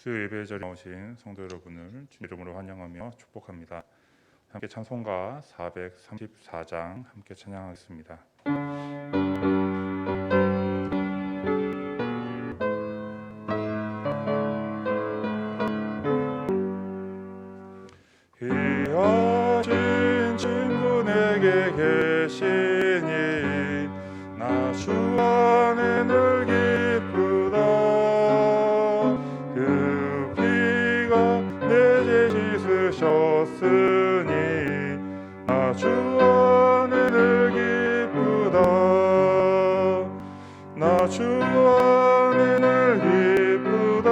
수요 예배 자리에 나오신 성도 여러분을 주님 이름으로 환영하며 축복합니다. 함께 찬송가 434장 함께 찬양하겠습니다. 귀하신 친구 내게 계시니 나 주 안에 늘 기쁘다. 그 피가 내 죄 씻으셨으니 나 주 안에 늘 기쁘다. 나 주 안에 늘 기쁘다.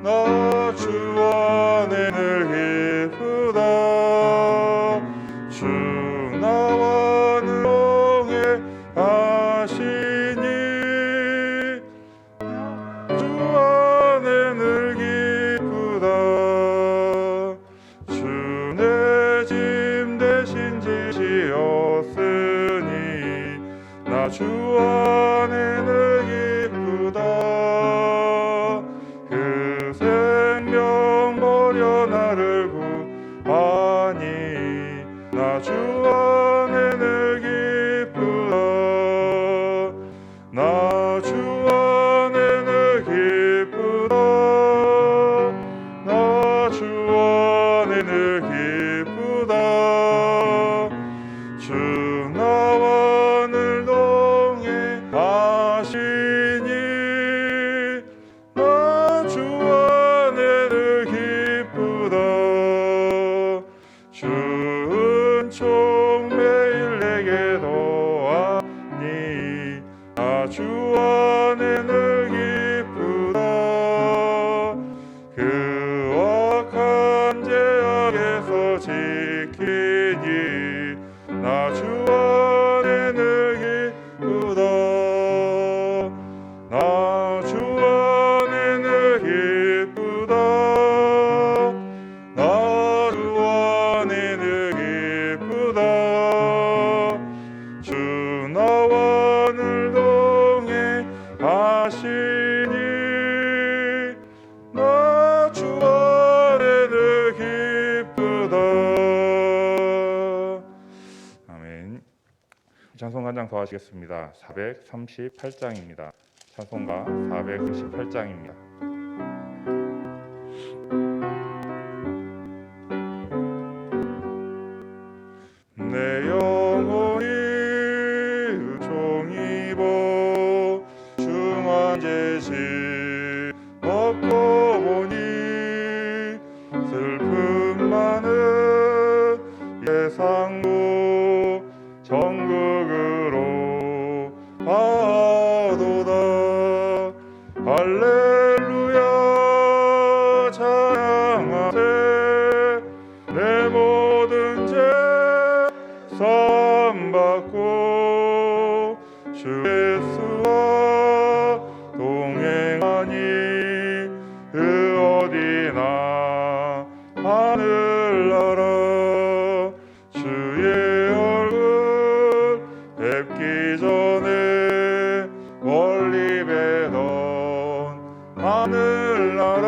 나 주 안에 늘 기쁘다. 주 나와 늘 동행하시니 주 안에 늘 기쁘다. 주 내 짐 대신 지시었으니 나 주 안에 늘 기쁘다. 그 생명 버려 나를 구하니 나 주 안에 늘 기쁘다. 나 주 안에 늘 기쁘다. 나 주 안에 늘 기쁘다. 주 나와 늘 동행하시니 나 주 안에 늘 기쁘다. 주 은총 매일 내게 더하니 나 주 안에 늘 기쁘다. 그 악한 죄악에서 지키니 나 주 안에 늘 기쁘다. 나 주 안에 늘 기쁘다. 나 주 안에 늘 기쁘다. 주 나와 늘 동행하시니 나 주 안에 늘 기쁘다. 아멘. 찬송가 한 장 더 하시겠습니다. 438장입니다. 찬송가 438장입니다. 내 영혼이 종입어 중한 죄시 먹고 보니 슬픔 많은 예상도 정극으로 하도다. 할렐루야 찬양하세. 내 모든 죄 선받고 주 예수와 동행하니 그 어디나 하늘나라. 주의 얼굴 뵙기 전에 멀리 뵈던 하늘나라.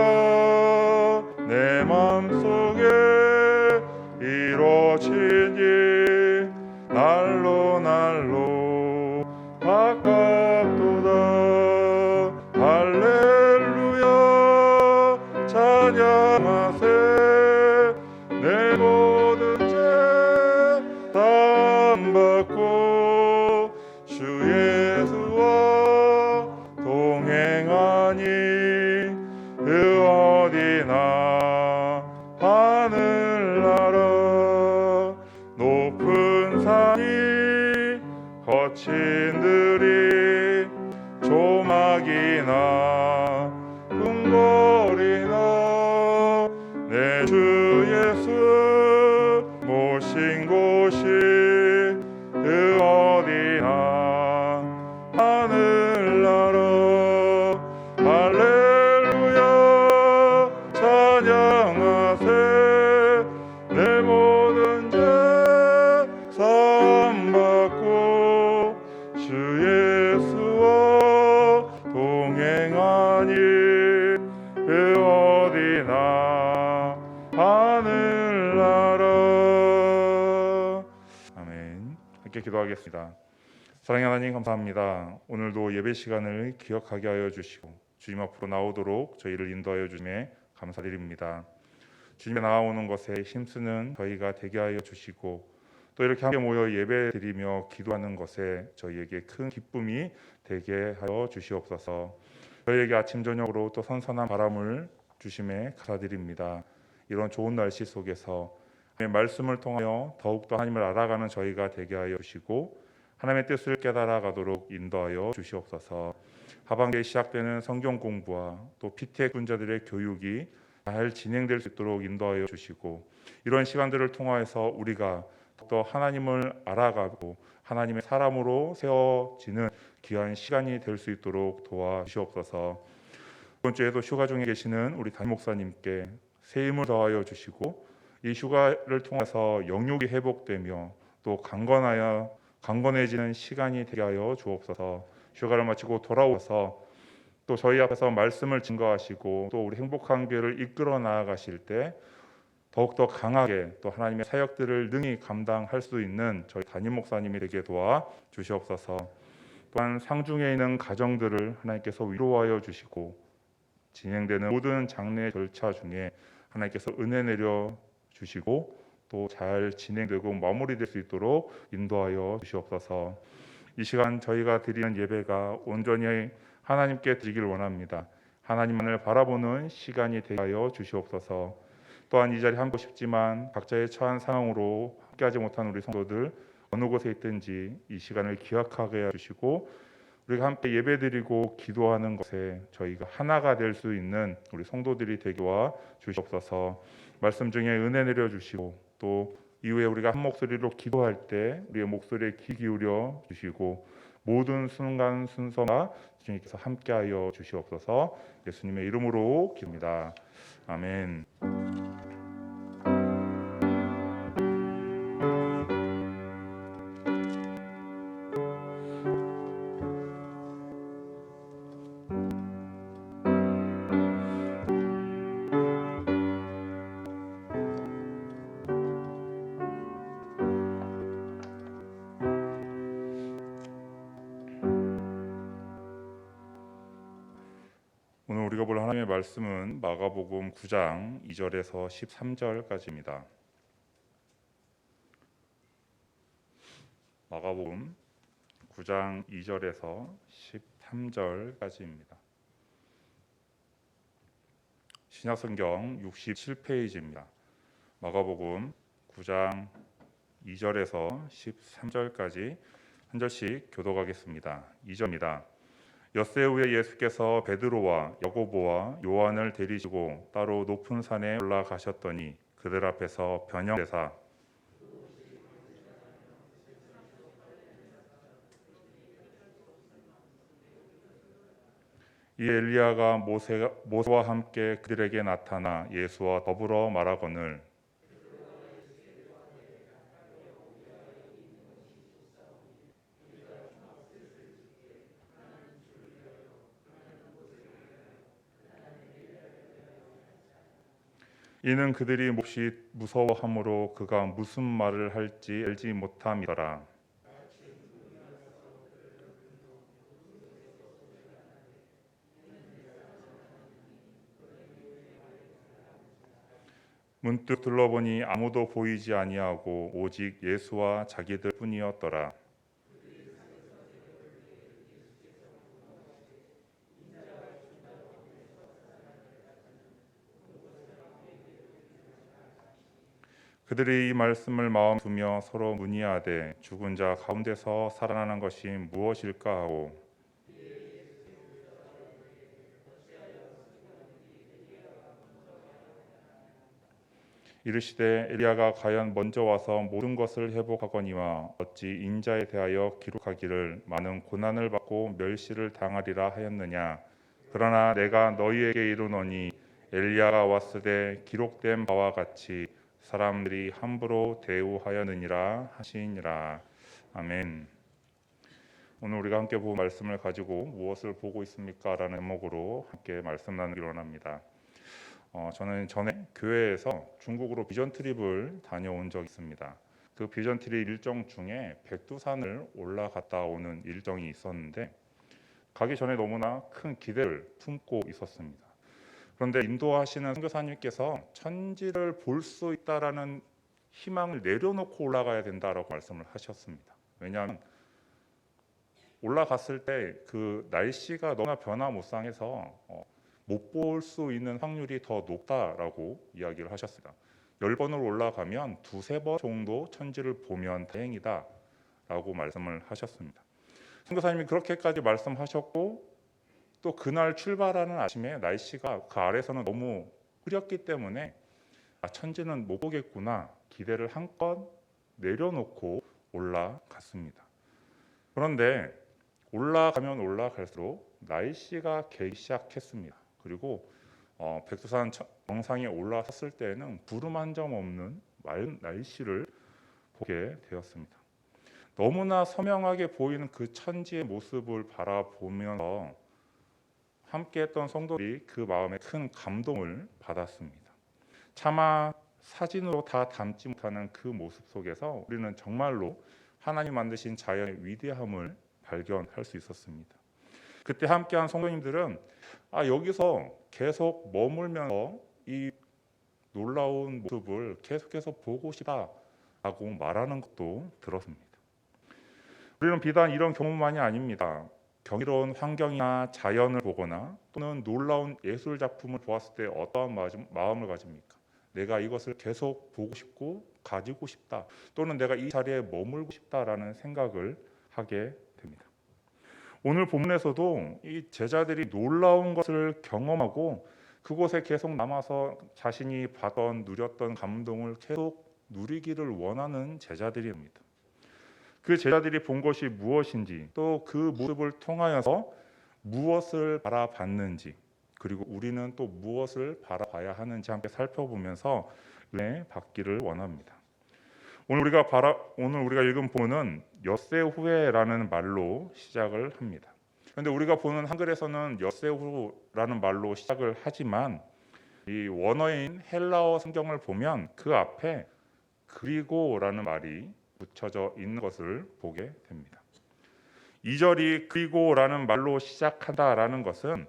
내 맘속에 이루어지니 날로 날로 가깝도다. 할렐루야 찬양하세. 내 모든 죄 담받고 주 예수와 동행하니 그 어디나 하늘나라. 높은 산이 거친 들이 조막이나 궁궐이나 내 주 예수 모신 곳이 그 어디나 하늘나라. 할렐루야 찬양하세. 내 모든 죄 선받고 주 예수와 동행하니 기도하겠습니다. 사랑의 하나님 감사합니다. 오늘도 예배 시간을 기억하게 하여 주시고 주님 앞으로 나오도록 저희를 인도하여 주심에 감사드립니다. 주님에 나아오는 것에 힘쓰는 저희가 되게 하여 주시고 또 이렇게 함께 모여 예배 드리며 기도하는 것에 저희에게 큰 기쁨이 되게 하여 주시옵소서. 저희에게 아침 저녁으로 또 선선한 바람을 주심에 감사드립니다. 이런 좋은 날씨 속에서 말씀을 통하여 더욱더 하나님을 알아가는 저희가 되게 하여 주시고 하나님의 뜻을 깨달아가도록 인도하여 주시옵소서. 하반기에 시작되는 성경 공부와 또 PTX 분자들의 교육이 잘 진행될 수 있도록 인도하여 주시고 이런 시간들을 통하여서 우리가 더 하나님을 알아가고 하나님의 사람으로 세워지는 귀한 시간이 될 수 있도록 도와주시옵소서. 이번 주에도 휴가 중에 계시는 우리 담임 목사님께 새 힘을 더하여 주시고 이 휴가를 통해서 영육이 회복되며 또 강건해지는 시간이 되게 하여 주옵소서. 휴가를 마치고 돌아오셔서 또 저희 앞에서 말씀을 증거하시고 또 우리 행복한 교회를 이끌어 나아가실 때 더욱더 강하게 또 하나님의 사역들을 능히 감당할 수 있는 저희 담임 목사님이 되게 도와 주시옵소서. 또한 상중에 있는 가정들을 하나님께서 위로하여 주시고 진행되는 모든 장례 절차 중에 하나님께서 은혜 내려 주시고 또 잘 진행되고 마무리될 수 있도록 인도하여 주시옵소서. 이 시간 저희가 드리는 예배가 온전히 하나님께 드리길 원합니다. 하나님만을 바라보는 시간이 되게 하여 주시옵소서. 또한 이 자리에 함께 싶지만 각자의 처한 상황으로 함께하지 못한 우리 성도들 어느 곳에 있든지 이 시간을 기억하게 해주시고 우리가 함께 예배드리고 기도하는 것에 저희가 하나가 될 수 있는 우리 성도들이 되게 와 주시옵소서. 말씀 중에 은혜 내려주시고 또 이후에 우리가 한 목소리로 기도할 때 우리의 목소리에 귀 기울여 주시고 모든 순간 순서가 주님께서 함께하여 주시옵소서. 예수님의 이름으로 기도합니다. 아멘. 오늘 우리가 볼 하나님의 말씀은 마가복음 9장 2절에서 13절까지입니다. 마가복음 9장 2절에서 13절까지입니다. 신약성경 67페이지입니다. 마가복음 9장 2절에서 13절까지 한 절씩 교독하겠습니다. 2절입니다. 엿새 후에 예수께서 베드로와 야고보와 요한을 데리시고 따로 높은 산에 올라가셨더니 그들 앞에서 변형되사 이 엘리야가 모세와 함께 그들에게 나타나 예수와 더불어 말하거늘 이는 그들이 몹시 무서워함으로 그가 무슨 말을 할지 알지 못함이더라. 문득 둘러보니 아무도 보이지 아니하고 오직 예수와 자기들 뿐이었더라. 그들이 이 말씀을 마음에 두며 서로 문의하되 죽은 자 가운데서 살아나는 것이 무엇일까 하고 이르시되 엘리야가 과연 먼저 와서 모든 것을 회복하거니와 어찌 인자에 대하여 기록하기를 많은 고난을 받고 멸시를 당하리라 하였느냐. 그러나 내가 너희에게 이르노니 엘리야가 왔으되 기록된 바와 같이 사람들이 함부로 대우하였느니라 하시니라. 아멘. 오늘 우리가 함께 본 말씀을 가지고 무엇을 보고 있습니까? 라는 제목으로 함께 말씀 나누기로 합니다. 저는 전에 교회에서 중국으로 비전 트립을 다녀온 적이 있습니다. 그 비전 트립 일정 중에 백두산을 올라갔다 오는 일정이 있었는데 가기 전에 너무나 큰 기대를 품고 있었습니다. 그런데 인도하시는 선교사님께서 천지를 볼 수 있다라는 희망을 내려놓고 올라가야 된다라고 말씀을 하셨습니다. 왜냐하면 올라갔을 때 그 날씨가 너무나 변화무쌍해서 못 볼 수 있는 확률이 더 높다라고 이야기를 하셨습니다. 10번을 올라가면 두세 번 정도 천지를 보면 다행이다라고 말씀을 하셨습니다. 선교사님이 그렇게까지 말씀하셨고 또 그날 출발하는 아침에 날씨가 그 아래서는 너무 흐렸기 때문에 천지는 못 보겠구나 기대를 한껏 내려놓고 올라갔습니다. 그런데 올라가면 올라갈수록 날씨가 개기 시작했습니다. 그리고 백두산 정상에 올라섰을 때는 구름 한 점 없는 맑은 날씨를 보게 되었습니다. 너무나 선명하게 보이는 그 천지의 모습을 바라보면서 함께했던 성도들이 그 마음에 큰 감동을 받았습니다. 차마 사진으로 다 담지 못하는 그 모습 속에서 우리는 정말로 하나님 만드신 자연의 위대함을 발견할 수 있었습니다. 그때 함께한 성도님들은 여기서 계속 머물면서 이 놀라운 모습을 계속해서 보고 싶다라고 말하는 것도 들었습니다. 우리는 비단 이런 경우만이 아닙니다. 경이로운 환경이나 자연을 보거나 또는 놀라운 예술 작품을 보았을 때 어떠한 마음을 가집니까? 내가 이것을 계속 보고 싶고 가지고 싶다, 또는 내가 이 자리에 머물고 싶다라는 생각을 하게 됩니다. 오늘 본문에서도 이 제자들이 놀라운 것을 경험하고 그곳에 계속 남아서 자신이 받던 누렸던 감동을 계속 누리기를 원하는 제자들입니다. 그 제자들이 본 것이 무엇인지, 또 그 모습을 통하여서 무엇을 바라봤는지, 그리고 우리는 또 무엇을 바라봐야 하는지 함께 살펴보면서 은혜 받기를 원합니다. 오늘 우리가 읽은 본문은 엿새 후에라는 말로 시작을 합니다. 그런데 우리가 보는 한글에서는 엿새 후라는 말로 시작을 하지만 이 원어인 헬라어 성경을 보면 그 앞에 그리고라는 말이 붙여져 있는 것을 보게 됩니다. 2절이 그리고라는 말로 시작한다라는 것은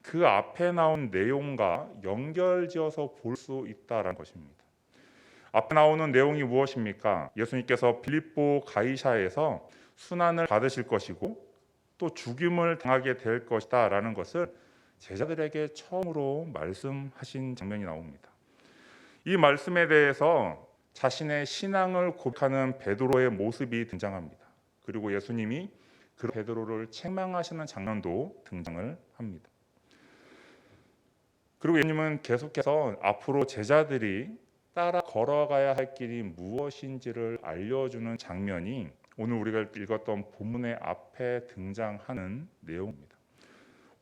그 앞에 나온 내용과 연결지어서 볼 수 있다라는 것입니다. 앞에 나오는 내용이 무엇입니까? 예수님께서 빌립보 가이사에서 순환을 받으실 것이고 또 죽임을 당하게 될 것이다라는 것을 제자들에게 처음으로 말씀하신 장면이 나옵니다. 이 말씀에 대해서 자신의 신앙을 고백하는 베드로의 모습이 등장합니다. 그리고 예수님이 그 베드로를 책망하시는 장면도 등장을 합니다. 그리고 예수님은 계속해서 앞으로 제자들이 따라 걸어가야 할 길이 무엇인지를 알려주는 장면이 오늘 우리가 읽었던 본문의 앞에 등장하는 내용입니다.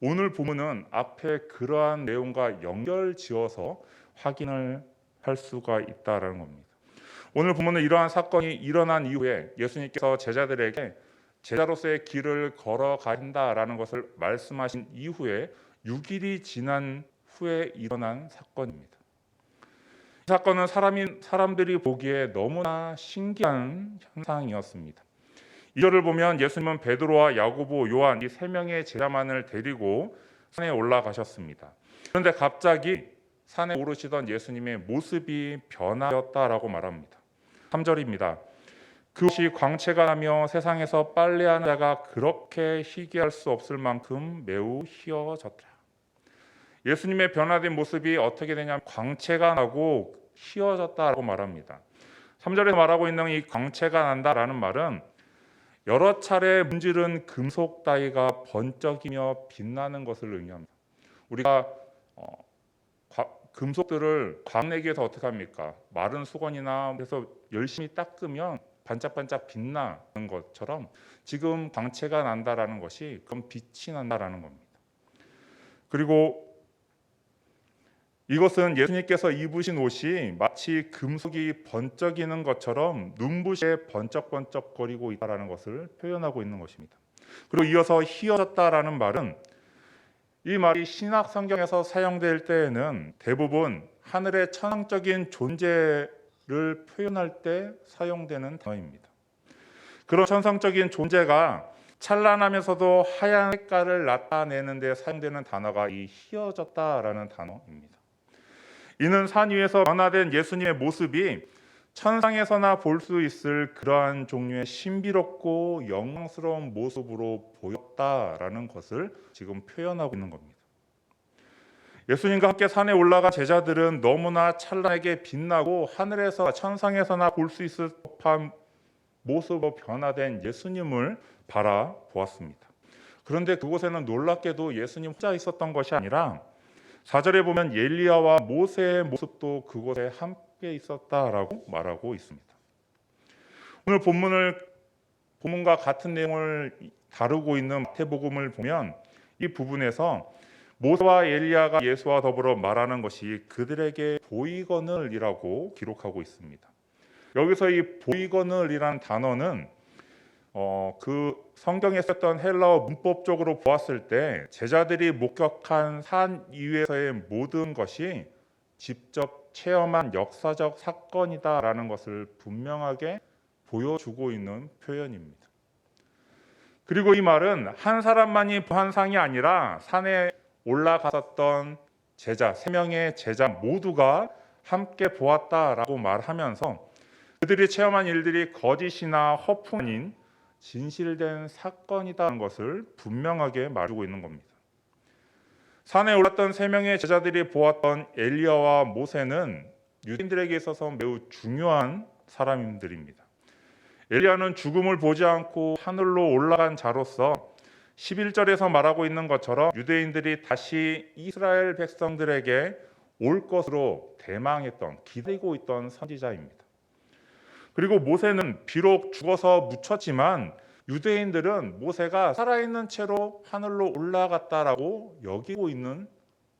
오늘 본문은 앞에 그러한 내용과 연결지어서 확인을 할 수가 있다는 겁니다. 오늘 본문은 이러한 사건이 일어난 이후에 예수님께서 제자들에게 제자로서의 길을 걸어간다라는 것을 말씀하신 이후에 6일이 지난 후에 일어난 사건입니다. 이 사건은 사람들이 보기에 너무나 신기한 현상이었습니다. 2절을 보면 예수님은 베드로와 야고보, 요한 이 세 명의 제자만을 데리고 산에 올라가셨습니다. 그런데 갑자기 산에 오르시던 예수님의 모습이 변하였다라고 말합니다. 3절입니다. 그것이 광채가 나며 세상에서 빨래하는 자가 그렇게 희귀할 수 없을 만큼 매우 희어졌다. 예수님의 변화된 모습이 어떻게 되냐면 광채가 나고 희어졌다라고 말합니다. 3절에서 말하고 있는 이 광채가 난다라는 말은 여러 차례 문지른 금속 따위가 번쩍이며 빛나는 것을 의미합니다. 우리가 금속들을 광내기 위해서 어떻게 합니까? 마른 수건이나 그래서 열심히 닦으면 반짝반짝 빛나는 것처럼 지금 광채가 난다라는 것이 그럼 빛이 난다라는 겁니다. 그리고 이것은 예수님께서 입으신 옷이 마치 금속이 번쩍이는 것처럼 눈부시게 번쩍번쩍거리고 있다라는 것을 표현하고 있는 것입니다. 그리고 이어서 희어졌다라는 말은 이 말이 신약 성경에서 사용될 때에는 대부분 하늘의 천상적인 존재를 표현할 때 사용되는 단어입니다. 그런 천상적인 존재가 찬란하면서도 하얀 색깔을 나타내는 데 사용되는 단어가 이 휘어졌다라는 단어입니다. 이는 산 위에서 변화된 예수님의 모습이 천상에서나 볼 수 있을 그러한 종류의 신비롭고 영광스러운 모습으로 보였다라는 것을 지금 표현하고 있는 겁니다. 예수님과 함께 산에 올라간 제자들은 너무나 찬란하게 빛나고 하늘에서 천상에서나 볼 수 있을 법한 모습으로 변화된 예수님을 바라보았습니다. 그런데 그곳에는 놀랍게도 예수님 혼자 있었던 것이 아니라 4절에 보면 엘리야와 모세의 모습도 그곳에 함께 있었다라고 말하고 있습니다. 오늘 본문과 같은 내용을 다루고 있는 마태복음을 보면 이 부분에서 모세와 엘리야가 예수와 더불어 말하는 것이 그들에게 보이거늘이라고 기록하고 있습니다. 여기서 이 보이거늘이라는 단어는 그 성경에 썼던 헬라어 문법적으로 보았을 때 제자들이 목격한 산 위에서의 모든 것이 직접 체험한 역사적 사건이다라는 것을 분명하게 보여주고 있는 표현입니다. 그리고 이 말은 한 사람만이 환상이 아니라 산에 올라갔었던 제자, 3명의 제자 모두가 함께 보았다라고 말하면서 그들이 체험한 일들이 거짓이나 허풍 아닌 진실된 사건이라는 것을 분명하게 말하고 있는 겁니다. 산에 올랐던 3명의 제자들이 보았던 엘리야와 모세는 유대인들에게 있어서 매우 중요한 사람들입니다. 엘리야는 죽음을 보지 않고 하늘로 올라간 자로서 11절에서 말하고 있는 것처럼 유대인들이 다시 이스라엘 백성들에게 올 것으로 대망했던, 기다리고 있던 선지자입니다. 그리고 모세는 비록 죽어서 묻혔지만 유대인들은 모세가 살아있는 채로 하늘로 올라갔다라고 여기고 있는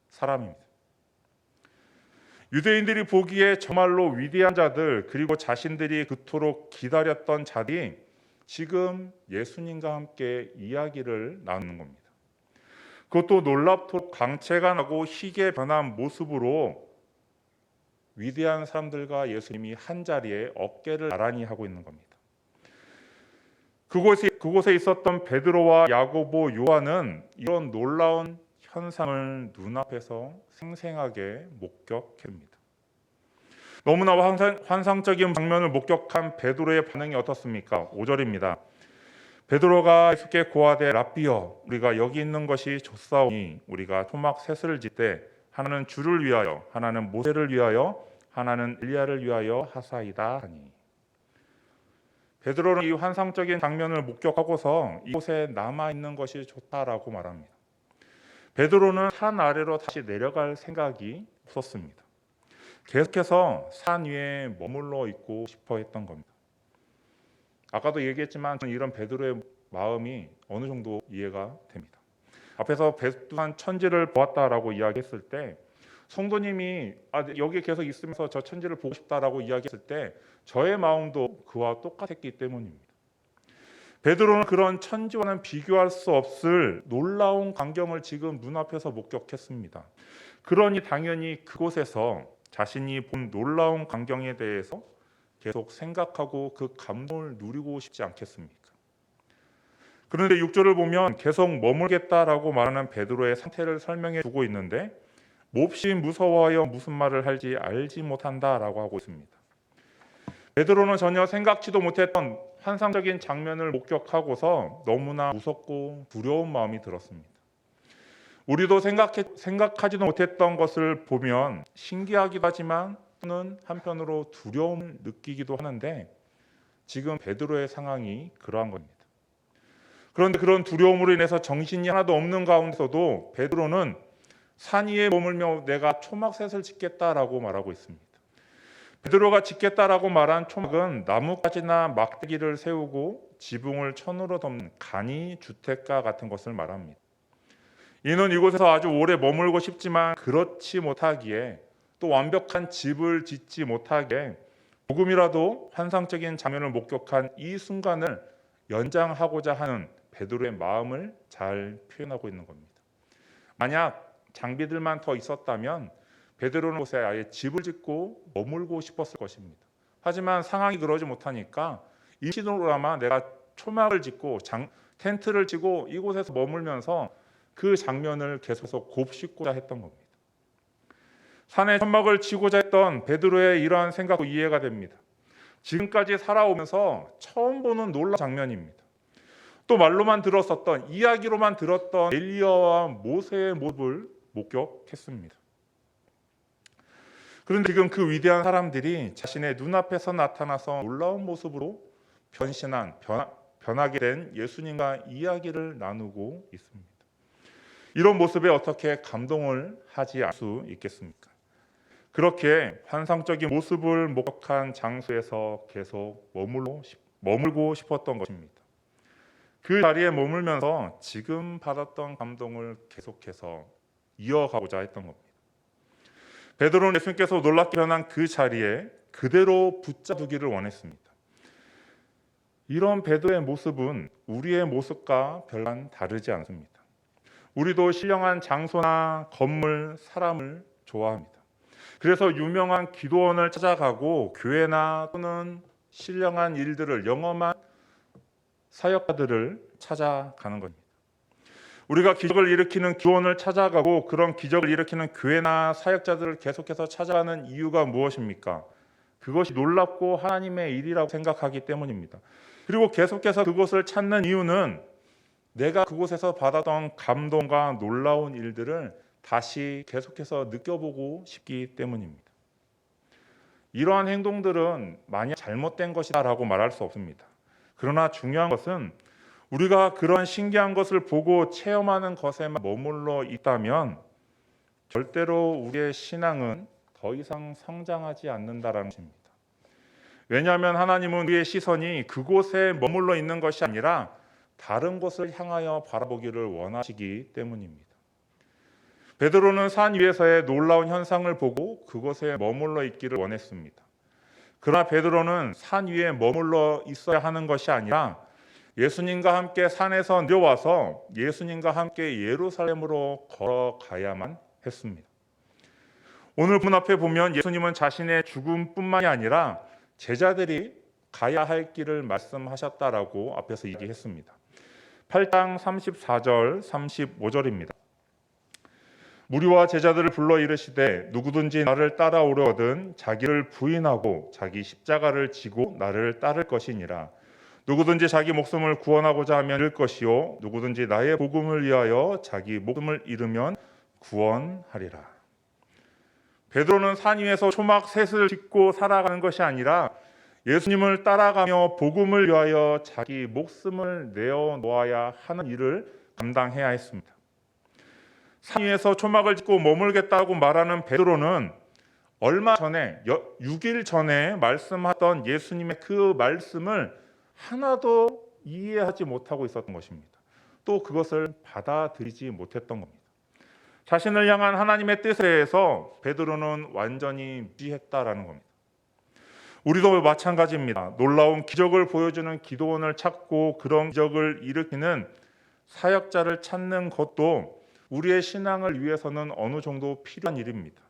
사람입니다. 유대인들이 보기에 정말로 위대한 자들, 그리고 자신들이 그토록 기다렸던 자들이 지금 예수님과 함께 이야기를 나누는 겁니다. 그것도 놀랍도록 광채가 나고 희게 변한 모습으로 위대한 사람들과 예수님이 한 자리에 어깨를 나란히 하고 있는 겁니다. 그곳에 있었던 베드로와 야고보, 요한은 이런 놀라운 현상을 눈앞에서 생생하게 목격합니다. 너무나 환상적인 장면을 목격한 베드로의 반응이 어떻습니까? 5절입니다. 베드로가 예수께 고하되 랍비여, 우리가 여기 있는 것이 좋사오니 우리가 토막 셋을 짓되 하나는 주를 위하여, 하나는 모세를 위하여, 하나는 엘리야를 위하여 하사이다 하니. 베드로는 이 환상적인 장면을 목격하고서 이곳에 남아 있는 것이 좋다라고 말합니다. 베드로는 산 아래로 다시 내려갈 생각이 없었습니다. 계속해서 산 위에 머물러 있고 싶어 했던 겁니다. 아까도 얘기했지만 저는 이런 베드로의 마음이 어느 정도 이해가 됩니다. 앞에서 베두한 천지를 보았다라고 이야기했을 때 성도님이 여기 계속 있으면서 저 천지를 보고 싶다라고 이야기했을 때 저의 마음도 그와 똑같았기 때문입니다. 베드로는 그런 천지와는 비교할 수 없을 놀라운 광경을 지금 눈앞에서 목격했습니다. 그러니 당연히 그곳에서 자신이 본 놀라운 광경에 대해서 계속 생각하고 그 감동을 누리고 싶지 않겠습니까? 그런데 6절을 보면 계속 머물겠다라고 말하는 베드로의 상태를 설명해 주고 있는데 몹시 무서워하여 무슨 말을 할지 알지 못한다라고 하고 있습니다. 베드로는 전혀 생각지도 못했던 환상적인 장면을 목격하고서 너무나 무섭고 두려운 마음이 들었습니다. 우리도 생각하지도 못했던 것을 보면 신기하기도 하지만 또는 한편으로 두려움을 느끼기도 하는데 지금 베드로의 상황이 그러한 겁니다. 그런데 그런 두려움으로 인해서 정신이 하나도 없는 가운데서도 베드로는 산 위에 머물며 내가 초막셋을 짓겠다라고 말하고 있습니다. 베드로가 짓겠다라고 말한 초막은 나뭇가지나 막대기를 세우고 지붕을 천으로 덮는 간이 주택가 같은 것을 말합니다. 이는 이곳에서 아주 오래 머물고 싶지만 그렇지 못하기에 또 완벽한 집을 짓지 못하게 조금이라도 환상적인 장면을 목격한 이 순간을 연장하고자 하는 베드로의 마음을 잘 표현하고 있는 겁니다. 만약 장비들만 더 있었다면 베드로는 곳에 아예 집을 짓고 머물고 싶었을 것입니다. 하지만 상황이 그러지 못하니까 임시로나마 내가 초막을 짓고 텐트를 치고 이곳에서 머물면서 그 장면을 계속해서 곱씹고자 했던 겁니다. 산에 천막을 치고자 했던 베드로의 이러한 생각도 이해가 됩니다. 지금까지 살아오면서 처음 보는 놀라운 장면입니다. 또 말로만 들었었던, 이야기로만 들었던 엘리야와 모세의 모습을 목격했습니다. 그런데 지금 그 위대한 사람들이 자신의 눈앞에서 나타나서 놀라운 모습으로 변하게 된 예수님과 이야기를 나누고 있습니다. 이런 모습에 어떻게 감동을 하지 않을 수 있겠습니까? 그렇게 환상적인 모습을 목격한 장소에서 계속 머물고 싶었던 것입니다. 그 자리에 머물면서 지금 받았던 감동을 계속해서 이어가고자 했던 겁니다. 베드로는 예수님께서 놀랍게 변한 그 자리에 그대로 붙잡두기를 원했습니다. 이런 베드로의 모습은 우리의 모습과 별반 다르지 않습니다. 우리도 신령한 장소나 건물, 사람을 좋아합니다. 그래서 유명한 기도원을 찾아가고 교회나 또는 신령한 일들을 영험한 사역가들을 찾아가는 겁니다. 우리가 기적을 일으키는 기도원을 찾아가고 그런 기적을 일으키는 교회나 사역자들을 계속해서 찾아가는 이유가 무엇입니까? 그것이 놀랍고 하나님의 일이라고 생각하기 때문입니다. 그리고 계속해서 그곳을 찾는 이유는 내가 그곳에서 받았던 감동과 놀라운 일들을 다시 계속해서 느껴보고 싶기 때문입니다. 이러한 행동들은 만약 잘못된 것이다라고 말할 수 없습니다. 그러나 중요한 것은 우리가 그런 신기한 것을 보고 체험하는 것에만 머물러 있다면 절대로 우리의 신앙은 더 이상 성장하지 않는다라는 것입니다. 왜냐하면 하나님은 우리의 시선이 그곳에 머물러 있는 것이 아니라 다른 곳을 향하여 바라보기를 원하시기 때문입니다. 베드로는 산 위에서의 놀라운 현상을 보고 그곳에 머물러 있기를 원했습니다. 그러나 베드로는 산 위에 머물러 있어야 하는 것이 아니라 예수님과 함께 산에서 내려와서 예수님과 함께 예루살렘으로 걸어가야만 했습니다. 오늘 문 앞에 보면 예수님은 자신의 죽음뿐만이 아니라 제자들이 가야 할 길을 말씀하셨다라고 앞에서 얘기했습니다. 8장 34절 35절입니다. 무리와 제자들을 불러 이르시되 누구든지 나를 따라오려거든 자기를 부인하고 자기 십자가를 지고 나를 따를 것이니라. 누구든지 자기 목숨을 구원하고자 하면 잃을 것이요 누구든지 나의 복음을 위하여 자기 목숨을 잃으면 구원하리라. 베드로는 산 위에서 초막 셋을 짓고 살아가는 것이 아니라 예수님을 따라가며 복음을 위하여 자기 목숨을 내어놓아야 하는 일을 감당해야 했습니다. 산 위에서 초막을 짓고 머물겠다고 말하는 베드로는 얼마 전에 6일 전에 말씀하던 예수님의 그 말씀을 하나도 이해하지 못하고 있었던 것입니다. 또 그것을 받아들이지 못했던 겁니다. 자신을 향한 하나님의 뜻에 대해서 베드로는 완전히 무지했다라는 겁니다. 우리도 마찬가지입니다. 놀라운 기적을 보여주는 기도원을 찾고 그런 기적을 일으키는 사역자를 찾는 것도 우리의 신앙을 위해서는 어느 정도 필요한 일입니다.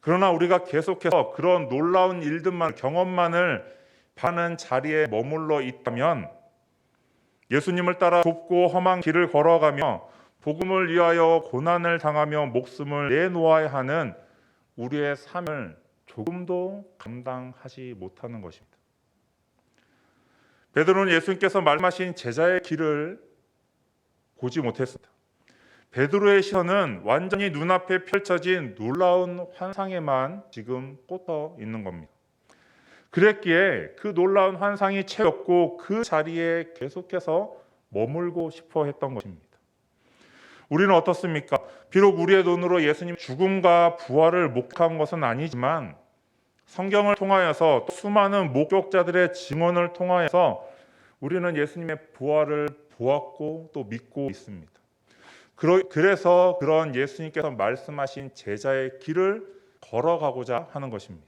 그러나 우리가 계속해서 그런 놀라운 일들만 경험만을 하는 자리에 머물러 있다면 예수님을 따라 좁고 험한 길을 걸어가며 복음을 위하여 고난을 당하며 목숨을 내놓아야 하는 우리의 삶을 조금도 감당하지 못하는 것입니다. 베드로는 예수님께서 말씀하신 제자의 길을 보지 못했습니다. 베드로의 시선은 완전히 눈앞에 펼쳐진 놀라운 환상에만 지금 꽂혀 있는 겁니다. 그랬기에 그 놀라운 환상이 채웠고 그 자리에 계속해서 머물고 싶어 했던 것입니다. 우리는 어떻습니까? 비록 우리의 눈으로 예수님 죽음과 부활을 목격한 것은 아니지만 성경을 통하여서 또 수많은 목격자들의 증언을 통하여서 우리는 예수님의 부활을 보았고 또 믿고 있습니다. 그래서 그런 예수님께서 말씀하신 제자의 길을 걸어가고자 하는 것입니다.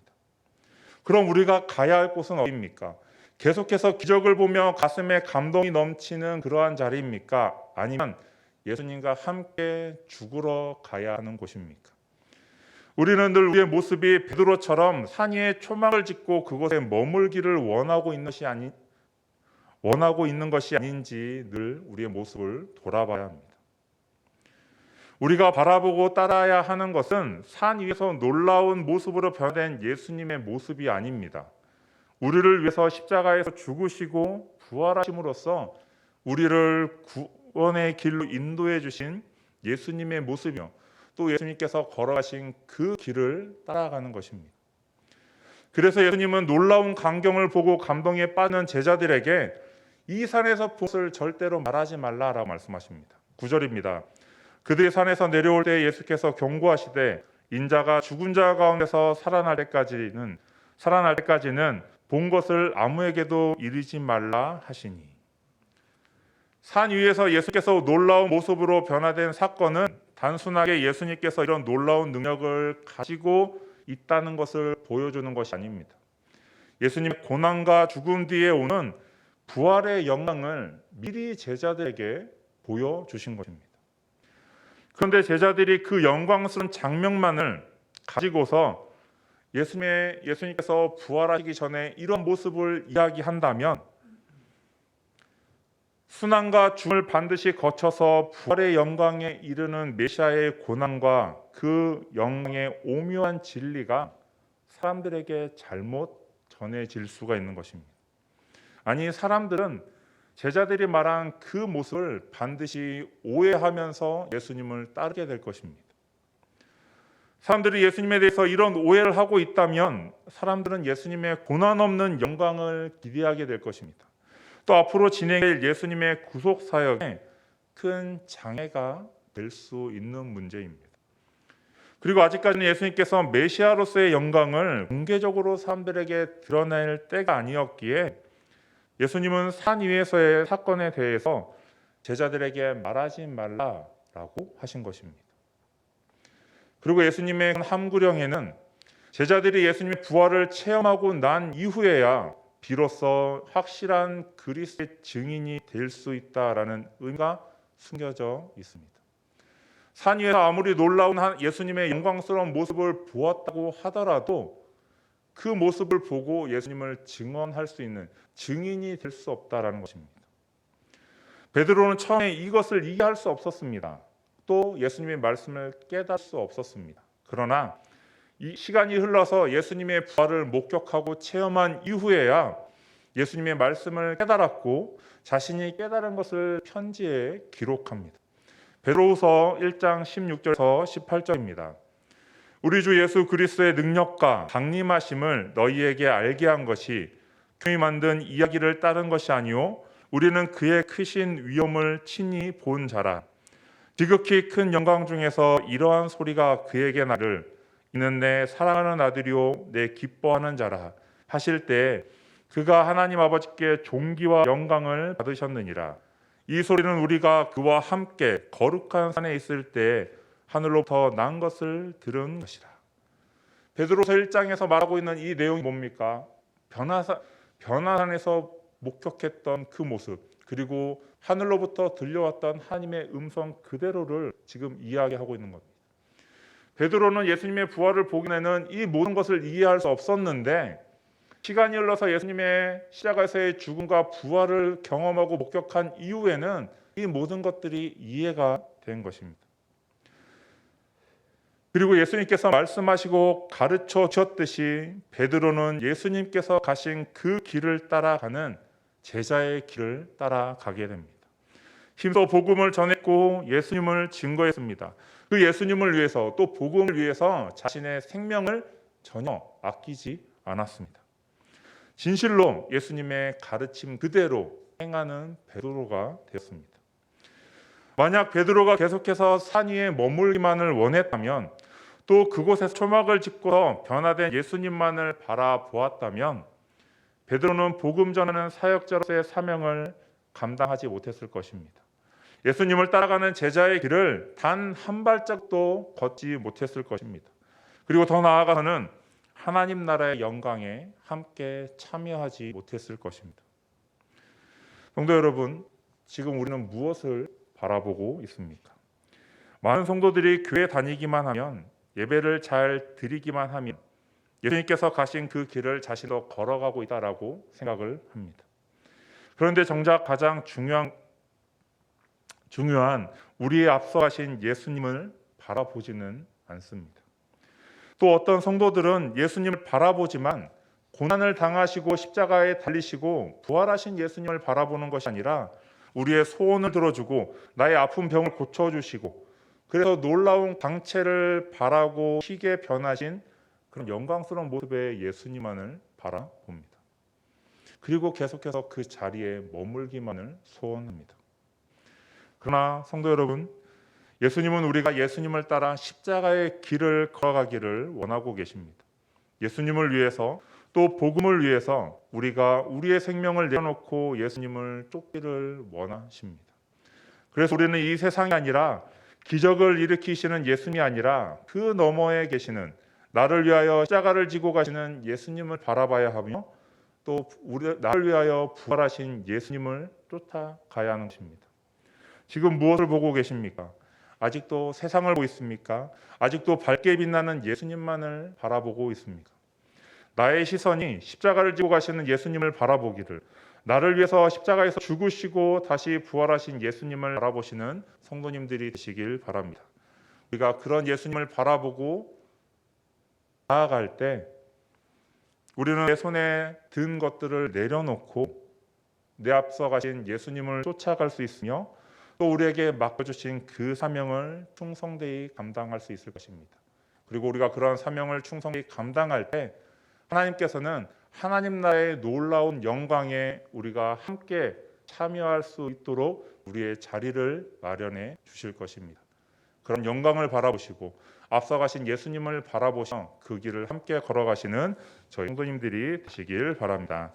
그럼 우리가 가야 할 곳은 어디입니까? 계속해서 기적을 보며 가슴에 감동이 넘치는 그러한 자리입니까? 아니면 예수님과 함께 죽으러 가야 하는 곳입니까? 우리는 늘 우리의 모습이 베드로처럼 산 위에 초막을 짓고 그곳에 머물기를 원하고 있는 것이 아닌지 늘 우리의 모습을 돌아봐야 합니다. 우리가 바라보고 따라야 하는 것은 산 위에서 놀라운 모습으로 변화된 예수님의 모습이 아닙니다. 우리를 위해서 십자가에서 죽으시고 부활하심으로써 우리를 구원의 길로 인도해 주신 예수님의 모습이요, 또 예수님께서 걸어가신 그 길을 따라가는 것입니다. 그래서 예수님은 놀라운 광경을 보고 감동에 빠지는 제자들에게 이 산에서 본 것을 절대로 말하지 말라라고 말씀하십니다. 9절입니다. 그들이 산에서 내려올 때 예수께서 경고하시되 인자가 죽은 자 가운데서 살아날 때까지는 본 것을 아무에게도 이르지 말라 하시니. 산 위에서 예수께서 놀라운 모습으로 변화된 사건은 단순하게 예수님께서 이런 놀라운 능력을 가지고 있다는 것을 보여주는 것이 아닙니다. 예수님의 고난과 죽음 뒤에 오는 부활의 영광을 미리 제자들에게 보여주신 것입니다. 그런데 제자들이 그 영광스러운 장면만을 가지고서 예수님께서 부활하시기 전에 이런 모습을 이야기한다면 순환과 죽음을 반드시 거쳐서 부활의 영광에 이르는 메시아의 고난과 그 영광의 오묘한 진리가 사람들에게 잘못 전해질 수가 있는 것입니다. 아니, 사람들은 제자들이 말한 그 모습을 반드시 오해하면서 예수님을 따르게 될 것입니다. 사람들이 예수님에 대해서 이런 오해를 하고 있다면 사람들은 예수님의 고난 없는 영광을 기대하게 될 것입니다. 또 앞으로 진행될 예수님의 구속 사역에 큰 장애가 될 수 있는 문제입니다. 그리고 아직까지는 예수님께서 메시아로서의 영광을 공개적으로 사람들에게 드러낼 때가 아니었기에 예수님은 산 위에서의 사건에 대해서 제자들에게 말하지 말라라고 하신 것입니다. 그리고 예수님의 함구령에는 제자들이 예수님의 부활을 체험하고 난 이후에야 비로소 확실한 그리스도의 증인이 될 수 있다라는 의미가 숨겨져 있습니다. 산 위에서 아무리 놀라운 예수님의 영광스러운 모습을 보았다고 하더라도 그 모습을 보고 예수님을 증언할 수 있는 증인이 될 수 없다라는 것입니다. 베드로는 처음에 이것을 이해할 수 없었습니다. 또 예수님의 말씀을 깨달을 수 없었습니다. 그러나 이 시간이 흘러서 예수님의 부활을 목격하고 체험한 이후에야 예수님의 말씀을 깨달았고 자신이 깨달은 것을 편지에 기록합니다. 베드로후서 1장 16절에서 18절입니다. 우리 주 예수 그리스도의 능력과 강림하심을 너희에게 알게 한 것이 교이 만든 이야기를 따른 것이 아니요 우리는 그의 크신 위엄을 친히 본 자라. 지극히 큰 영광 중에서 이러한 소리가 그에게 나를 이는 내 사랑하는 아들이요 내 기뻐하는 자라 하실 때 그가 하나님 아버지께 존귀와 영광을 받으셨느니라. 이 소리는 우리가 그와 함께 거룩한 산에 있을 때 하늘로부터 난 것을 들은 것이라. 베드로서 1장에서 말하고 있는 이 내용이 뭡니까? 변화산에서 목격했던 그 모습, 그리고 하늘로부터 들려왔던 하나님의 음성 그대로를 지금 이야기하고 있는 겁니다. 베드로는 예수님의 부활을 보기 전에는 이 모든 것을 이해할 수 없었는데 시간이 흘러서 예수님의 십자가에서의 죽음과 부활을 경험하고 목격한 이후에는 이 모든 것들이 이해가 된 것입니다. 그리고 예수님께서 말씀하시고 가르쳐 주셨듯이 베드로는 예수님께서 가신 그 길을 따라가는 제자의 길을 따라가게 됩니다. 힘써 복음을 전했고 예수님을 증거했습니다. 그 예수님을 위해서 또 복음을 위해서 자신의 생명을 전혀 아끼지 않았습니다. 진실로 예수님의 가르침 그대로 행하는 베드로가 되었습니다. 만약 베드로가 계속해서 산 위에 머물기만을 원했다면 또 그곳에서 초막을 짓고 변화된 예수님만을 바라보았다면 베드로는 복음 전하는 사역자로서의 사명을 감당하지 못했을 것입니다. 예수님을 따라가는 제자의 길을 단 한 발짝도 걷지 못했을 것입니다. 그리고 더 나아가서는 하나님 나라의 영광에 함께 참여하지 못했을 것입니다. 성도 여러분, 지금 우리는 무엇을 바라보고 있습니까? 많은 성도들이 교회 다니기만 하면 예배를 잘 드리기만 하면 예수님께서 가신 그 길을 자신도 걸어가고 있다라고 생각을 합니다. 그런데 정작 가장 중요한 우리의 앞서 가신 예수님을 바라보지는 않습니다. 또 어떤 성도들은 예수님을 바라보지만 고난을 당하시고 십자가에 달리시고 부활하신 예수님을 바라보는 것이 아니라 우리의 소원을 들어주고 나의 아픈 병을 고쳐주시고 그래서 놀라운 광채를 바라고 희게 변하신 그런 영광스러운 모습의 예수님만을 바라봅니다. 그리고 계속해서 그 자리에 머물기만을 소원합니다. 그러나 성도 여러분, 예수님은 우리가 예수님을 따라 십자가의 길을 걸어가기를 원하고 계십니다. 예수님을 위해서 또 복음을 위해서 우리가 우리의 생명을 내려놓고 예수님을 쫓기를 원하십니다. 그래서 우리는 이 세상이 아니라 기적을 일으키시는 예수님이 아니라 그 너머에 계시는 나를 위하여 십자가를 지고 가시는 예수님을 바라봐야 하며 또 나를 위하여 부활하신 예수님을 쫓아가야 하는 것입니다. 지금 무엇을 보고 계십니까? 아직도 세상을 보고 있습니까? 아직도 밝게 빛나는 예수님만을 바라보고 있습니까? 나의 시선이 십자가를 지고 가시는 예수님을 바라보기를, 나를 위해서 십자가에서 죽으시고 다시 부활하신 예수님을 바라보시는 성도님들이 되시길 바랍니다. 우리가 그런 예수님을 바라보고 나아갈 때 우리는 내 손에 든 것들을 내려놓고 내 앞서 가신 예수님을 쫓아갈 수 있으며 또 우리에게 맡겨주신 그 사명을 충성되이 감당할 수 있을 것입니다. 그리고 우리가 그러한 사명을 충성되이 감당할 때 하나님께서는 하나님 나라의 놀라운 영광에 우리가 함께 참여할 수 있도록 우리의 자리를 마련해 주실 것입니다. 그런 영광을 바라보시고 앞서 가신 예수님을 바라보셔 그 길을 함께 걸어가시는 저희 성도님들이 되시길 바랍니다.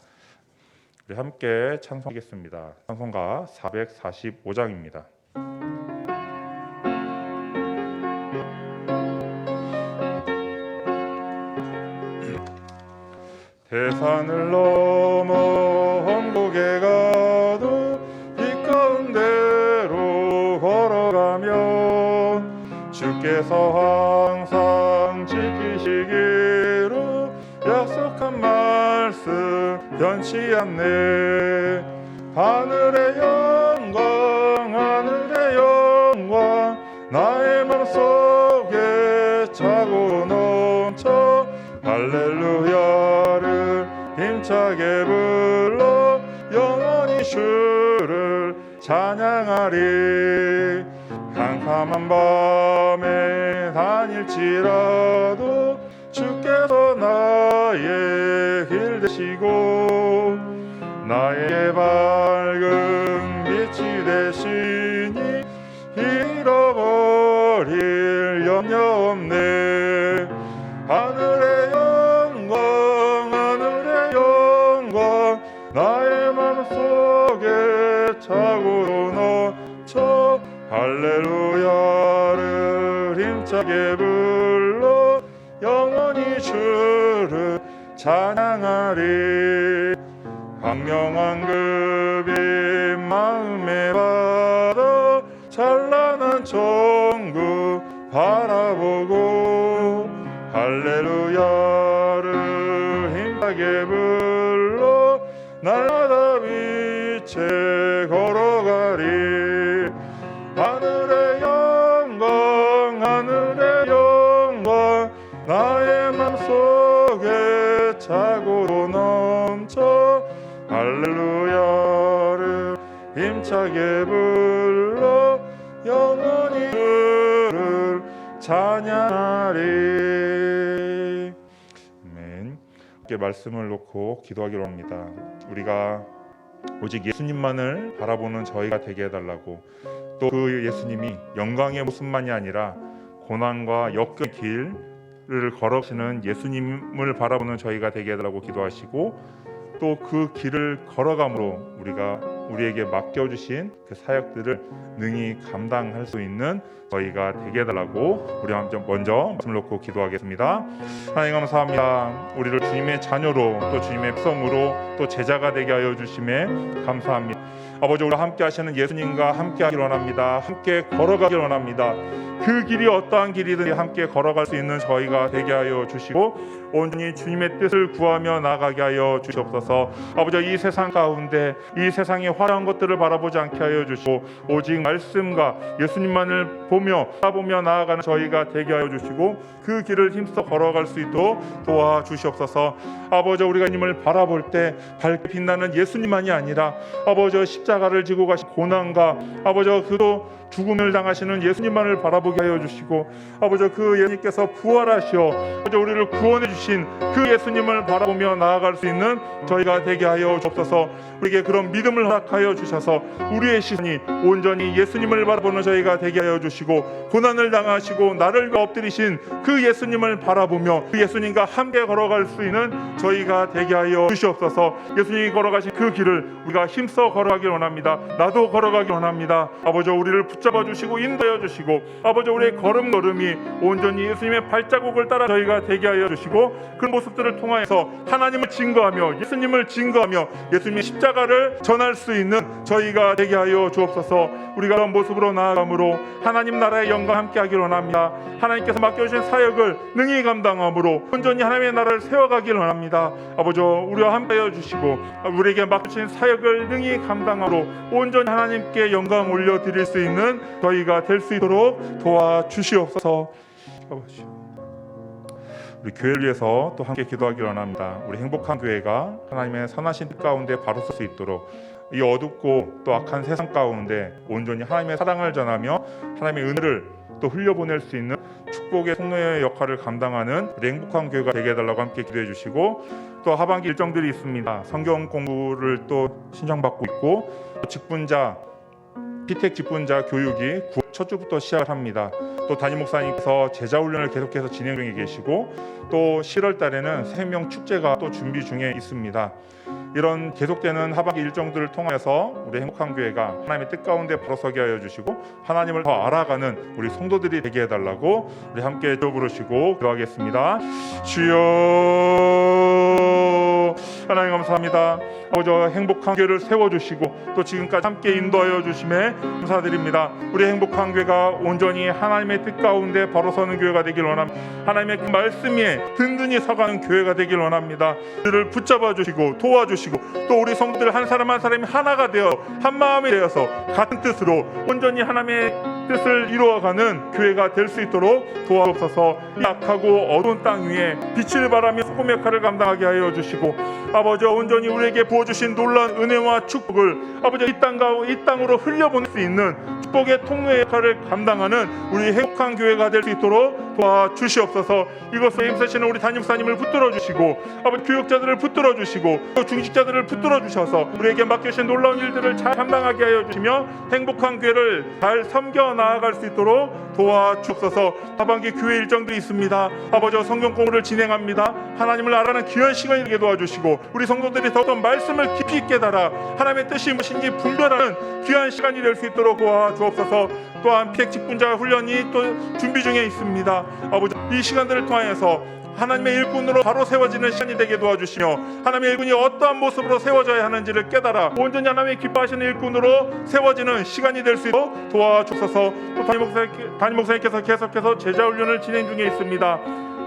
우리 함께 찬송하겠습니다. 찬송가 445장입니다. 대산을 넘어 언곡에 가도 빛 가운데로 걸어가면 주께서 항상 지키시기로 약속한 말씀 변치 않네. 하늘의 영광 하늘의 영광 나의 맘속에 차고 넘쳐 할렐루야를 힘차게 불러 영원히 주를 찬양하리. 캄캄한 밤에 다닐지라도 주께서 나의 길 되시고 나의 밝은 빛이 되시니 잃어버릴 염려 없네. 하늘의 영광 하늘의 영광 나의 마음속에 차고 넘쳐 할렐루야를 힘차게 불러 영원히 주를 찬양하리. 광명한 그 빛 마음에 받아 찬란한 천국 바라보고 할렐루야를 힘차게 불러 날마다 빛에 걸어가리. 하늘의 영광 하늘의 영광 나의 맘속에 차고로 넘쳐 할렐루야를 힘차게 불러 영원히 주를 찬양하리. 아멘. 함께 말씀을 놓고 기도하기로 합니다. 우리가 오직 예수님만을 바라보는 저희가 되게 해달라고, 또 그 예수님이 영광의 모습만이 아니라 고난과 역경의 길을 걸어가시는 예수님을 바라보는 저희가 되게 해달라고 기도하시고, 또 그 길을 걸어감으로 우리에게 맡겨주신 그 사역들을 능히 감당할 수 있는 저희가 되게 해달라고 우리 함께 먼저 말씀을 놓고 기도하겠습니다. 하나님 감사합니다. 우리를 주님의 자녀로 또 주님의 백성으로 또 제자가 되게 하여 주심에 감사합니다. 아버지, 우리와 함께 하시는 예수님과 함께 하기를 원합니다. 함께 걸어가기를 원합니다. 그 길이 어떠한 길이든 함께 걸어갈 수 있는 저희가 되게 하여 주시고 온전히 주님의 뜻을 구하며 나아가게 하여 주시옵소서. 아버지, 이 세상 가운데 이 세상의 화려한 것들을 바라보지 않게 하여 주시고 오직 말씀과 예수님만을 바라보며 나아가는 저희가 되게 하여 주시고 그 길을 힘써 걸어갈 수 있도록 도와주시옵소서. 아버지, 우리가 주님을 바라볼 때 밝게 빛나는 예수님만이 아니라 아버지, 십자가를 지고 가신 고난과 아버지, 그도 죽음을 당하시는 예수님만을 바라보게 하여 주시고 아버지, 그 예수님께서 부활하시어 아버지 우리를 구원해 주신 그 예수님을 바라보며 나아갈 수 있는 저희가 되게 하여 주옵소서. 우리에게 그런 믿음을 허락하여 주셔서 우리의 시선이 온전히 예수님을 바라보는 저희가 되게 하여 주시고 고난을 당하시고 나를 위해 엎드리신 그 예수님을 바라보며 그 예수님과 함께 걸어갈 수 있는 저희가 되게 하여 주시옵소서. 예수님이 걸어가신 그 길을 우리가 힘써 걸어가길 원합니다. 나도 걸어가길 원합니다. 아버지, 우리를 붙잡아 주시고 인도하여 주시고 아버지, 우리의 걸음걸음이 온전히 예수님의 발자국을 따라 저희가 되게 하여 주시고 그 모습들을 통하여서 하나님을 증거하며 예수님을 증거하며 예수님의 십자가를 전할 수 있는 저희가 되게 하여 주옵소서. 우리가 그런 모습으로 나아감으로 하나님 나라의 영광 함께 하길 원합니다. 하나님께서 맡겨주신 사역을 능히 감당함으로 온전히 하나님의 나라를 세워가길 원합니다. 아버지, 우리와 함께 하여 주시고 우리에게 맡겨주신 사역을 능히 감당함으로 온전히 하나님께 영광 올려드릴 수 있는 저희가 될 수 있도록 도와주시옵소서. 아버지, 우리 교회를 위해서 또 함께 기도하기 원합니다. 우리 행복한 교회가 하나님의 선하신 뜻 가운데 바로 설 수 있도록 이 어둡고 또 악한 세상 가운데 온전히 하나님의 사랑을 전하며 하나님의 은혜를 또 흘려보낼 수 있는 축복의 통로의 역할을 감당하는 우리 행복한 교회가 되게 해달라고 함께 기도해 주시고 또 하반기 일정들이 있습니다. 성경 공부를 또 신청받고 있고 직분자 피택 직분자 교육이 9월 첫 주부터 시작을 합니다. 또 담임 목사님께서 제자 훈련을 계속해서 진행 중에 계시고 또 10월 달에는 생명 축제가 또 준비 중에 있습니다. 이런 계속되는 하반기 일정들을 통해서 우리 행복한 교회가 하나님의 뜻 가운데 바로 서게 하여 주시고 하나님을 더 알아가는 우리 성도들이 되게 해달라고 우리 함께 부르시고 기도하겠습니다. 주여, 하나님 감사합니다. 아버지, 행복한 교회를 세워주시고 또 지금까지 함께 인도하여 주심에 감사드립니다. 우리 행복한 교회가 온전히 하나님의 뜻 가운데 바로 서는 교회가 되길 원합니다. 하나님의 그 말씀에 든든히 서가는 교회가 되길 원합니다. 우리를 붙잡아 주시고 도와주시고 또 우리 성도들 한 사람 한 사람이 하나가 되어 한 마음이 되어서 같은 뜻으로 온전히 하나님의 뜻을 이루어가는 교회가 될 수 있도록 도와주옵소서. 약하고 어두운 땅 위에 빛을 발하며 소금 역할을 감당하게 하여 주시고 아버지, 온전히 우리에게 부어주신 놀라운 은혜와 축복을 아버지 이 땅으로 흘려보낼 수 있는 축복의 통로의 역할을 감당하는 우리 행복한 교회가 될 수 있도록 도와주시옵소서. 이것을 힘쓰시는 우리 담임사님을 붙들어 주시고 아버지 교육자들을 붙들어 주시고 또 중직자들을 붙들어 주셔서 우리에게 맡겨주신 놀라운 일들을 잘 감당하게 하여 주시며 행복한 교회를 잘 섬겨 나아갈 수 있도록 도와주옵소서. 하반기 교회 일정들이 있습니다. 아버지, 성경 공부를 진행합니다. 하나님을 알아가는 귀한 시간이 되게 도와주시고 우리 성도들이 더더 말씀을 깊이 깨달아 하나님의 뜻이 무엇인지 분별하는 귀한 시간이 될 수 있도록 도와주옵소서. 또한 피택 직분자 훈련이 또 준비 중에 있습니다. 아버지, 이 시간들을 통하여서 하나님의 일꾼으로 바로 세워지는 시간이 되게 도와주시며 하나님의 일꾼이 어떠한 모습으로 세워져야 하는지를 깨달아 온전히 하나님의 기뻐하시는 일꾼으로 세워지는 시간이 될 수 있도록 도와주셔서 또 담임 목사님께서 계속해서 제자 훈련을 진행 중에 있습니다.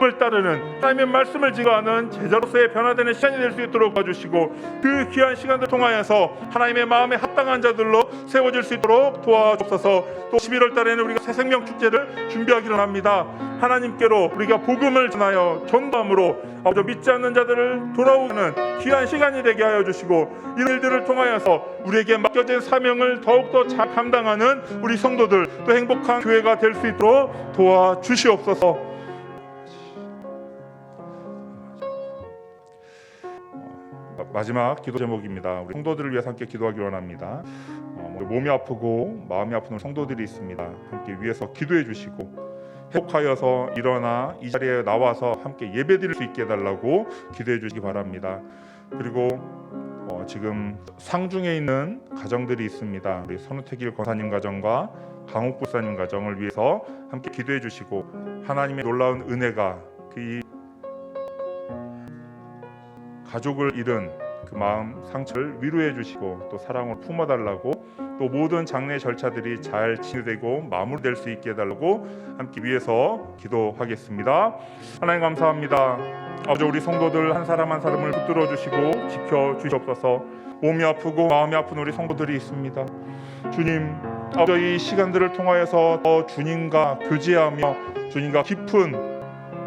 을 따르는 하나님의 말씀을 지거하는 제자로서의 변화되는 시간이 될 수 있도록 도와주시고 그 귀한 시간들 통하여서 하나님의 마음에 합당한 자들로 세워질 수 있도록 도와주옵소서. 또 11월 달에는 우리가 새 생명 축제를 준비하기로 합니다. 하나님께로 우리가 복음을 전하여 전도함으로 아버지 믿지 않는 자들을 돌아오는 귀한 시간이 되게 하여 주시고 이런 일들을 통하여서 우리에게 맡겨진 사명을 더욱더 잘 감당하는 우리 성도들 또 행복한 교회가 될 수 있도록 도와주시옵소서. 마지막 기도 제목입니다. 우리 성도들을 위해서 함께 기도하기로 원합니다. 몸이 아프고 마음이 아픈 성도들이 있습니다. 함께 위해서 기도해 주시고 회복하여서 일어나 이 자리에 나와서 함께 예배드릴 수 있게 해달라고 기도해 주시기 바랍니다. 그리고 지금 상중에 있는 가정들이 있습니다. 우리 선우택일 권사님 가정과 강욱 부사님 가정을 위해서 함께 기도해 주시고 하나님의 놀라운 은혜가 그 가족을 잃은 그 마음 상처를 위로해 주시고 또 사랑으로 품어달라고, 또 모든 장례 절차들이 잘 진행되고 마무리될 수 있게 해달라고 함께 위해서 기도하겠습니다. 하나님 감사합니다. 아버지, 우리 성도들 한 사람 한 사람을 붙들어 주시고 지켜 주시옵소서. 몸이 아프고 마음이 아픈 우리 성도들이 있습니다. 주님, 아버지, 이 시간들을 통하여서 더 주님과 교제하며 주님과 깊은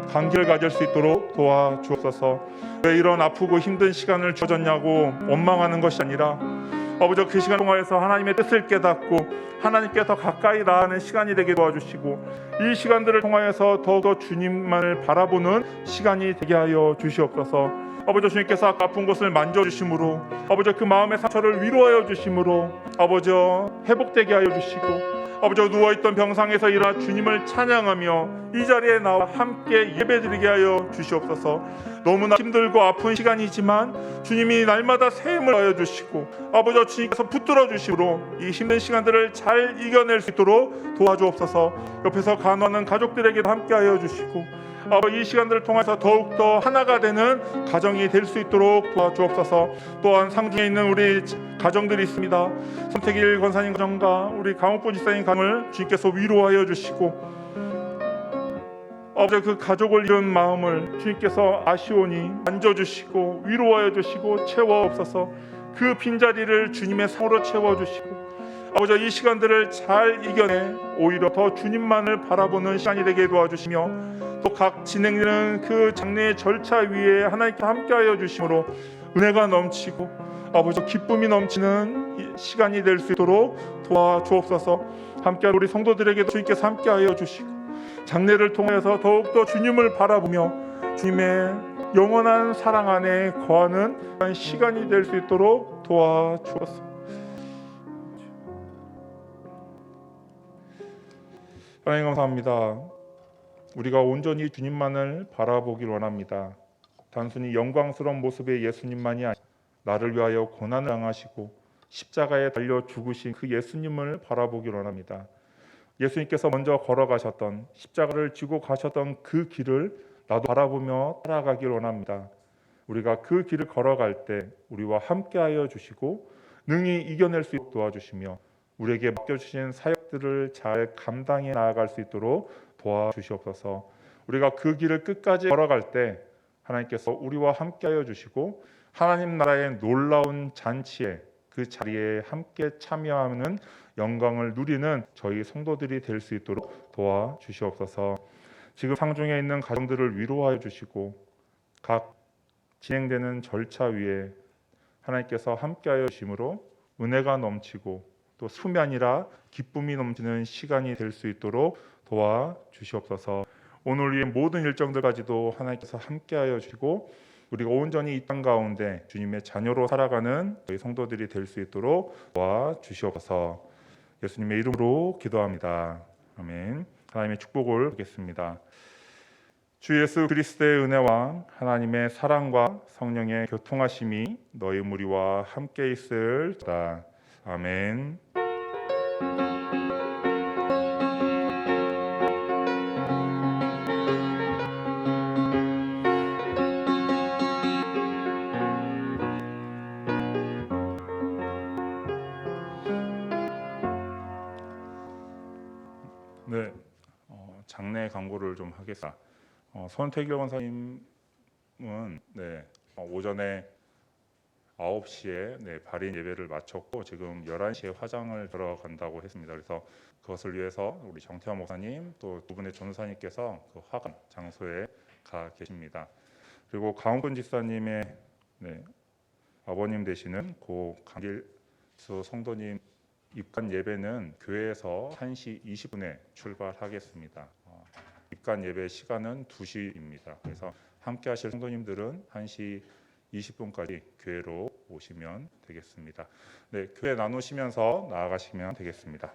관계를 가질 수 있도록 도와주옵소서. 왜 이런 아프고 힘든 시간을 주어졌냐고 원망하는 것이 아니라 아버지, 그 시간 통하여서 하나님의 뜻을 깨닫고 하나님께 더 가까이 나아가는 시간이 되게 도와주시고, 이 시간들을 통하여서 더욱더 주님만을 바라보는 시간이 되게 하여 주시옵소서. 아버지, 주님께서 아픈 곳을 만져주심으로 아버지 그 마음의 상처를 위로하여 주심으로 아버지 회복되게 하여 주시고, 아버지 누워있던 병상에서 일어나 주님을 찬양하며 이 자리에 나와 함께 예배드리게 하여 주시옵소서. 너무나 힘들고 아픈 시간이지만 주님이 날마다 새 힘을 하여 주시고 아버지 주님께서 붙들어 주심으로 이 힘든 시간들을 잘 이겨낼 수 있도록 도와주옵소서. 옆에서 간호하는 가족들에게도 함께 하여 주시고 아버지, 이 시간들을 통해서 더욱더 하나가 되는 가정이 될 수 있도록 도와주옵소서. 또한 상중에 있는 우리 가정들이 있습니다. 손태길 권사님 가정과 우리 강옥부 지사님 가정을 주님께서 위로하여 주시고 아버지, 그 가족을 잃은 마음을 주님께서 아시오니 만져주시고 위로하여 주시고 채워옵소서. 그 빈자리를 주님의 상으로 채워주시고 아버지, 이 시간들을 잘 이겨내 오히려 더 주님만을 바라보는 시간이 되게 도와주시며, 또 각 진행되는 그 장례의 절차 위에 하나님께 함께하여 주심으로 은혜가 넘치고 아버지 기쁨이 넘치는 시간이 될 수 있도록 도와주옵소서. 함께한 우리 성도들에게도 주님께서 함께하여 주시고 장례를 통해서 더욱더 주님을 바라보며 주님의 영원한 사랑 안에 거하는 시간이 될 수 있도록 도와주옵소서. 하나님 감사합니다. 우리가 온전히 주님만을 바라보길 원합니다. 단순히 영광스러운 모습의 예수님만이 아니라 나를 위하여 고난을 당하시고 십자가에 달려 죽으신 그 예수님을 바라보길 원합니다. 예수님께서 먼저 걸어가셨던 십자가를 지고 가셨던 그 길을 나도 바라보며 따라가길 원합니다. 우리가 그 길을 걸어갈 때 우리와 함께하여 주시고 능히 이겨낼 수 있도록 도와주시며 우리에게 맡겨주신 사역들을 잘 감당해 나아갈 수 있도록 도와주시옵소서. 우리가 그 길을 끝까지 걸어갈 때 하나님께서 우리와 함께하여 주시고 하나님 나라의 놀라운 잔치에 그 자리에 함께 참여하는 영광을 누리는 저희 성도들이 될 수 있도록 도와주시옵소서. 지금 상중에 있는 가정들을 위로하여 주시고 각 진행되는 절차 위에 하나님께서 함께하여 주심으로 은혜가 넘치고 또 숨이 아니라 기쁨이 넘치는 시간이 될 수 있도록 도와주시옵소서. 오늘 위의 모든 일정들까지도 하나님께서 함께하여 주시고 우리가 온전히 이 땅 가운데 주님의 자녀로 살아가는 저희 성도들이 될 수 있도록 도와주시옵소서. 예수님의 이름으로 기도합니다. 아멘. 하나님의 축복을 받겠습니다. 주 예수 그리스도의 은혜와 하나님의 사랑과 성령의 교통하심이 너희 무리와 함께 있을지어다. 아멘. 네, 장례 광고를 좀 하겠습니다. 손태길 원사님은 오전에 9시에 발인 예배를 마쳤고 지금 11시에 화장을 들어간다고 했습니다. 그래서 그것을 위해서 우리 정태환 목사님 또 두 분의 전사님께서 그 화관 장소에 가 계십니다. 그리고 강훈근 집사님의 아버님 되시는 고 강길수 성도님 입관 예배는 교회에서 1시 20분에 출발하겠습니다. 입관 예배 시간은 2시입니다. 그래서 함께 하실 성도님들은 1시 20분까지 교회로 오시면 되겠습니다. 네, 교회 나누시면서 나아가시면 되겠습니다.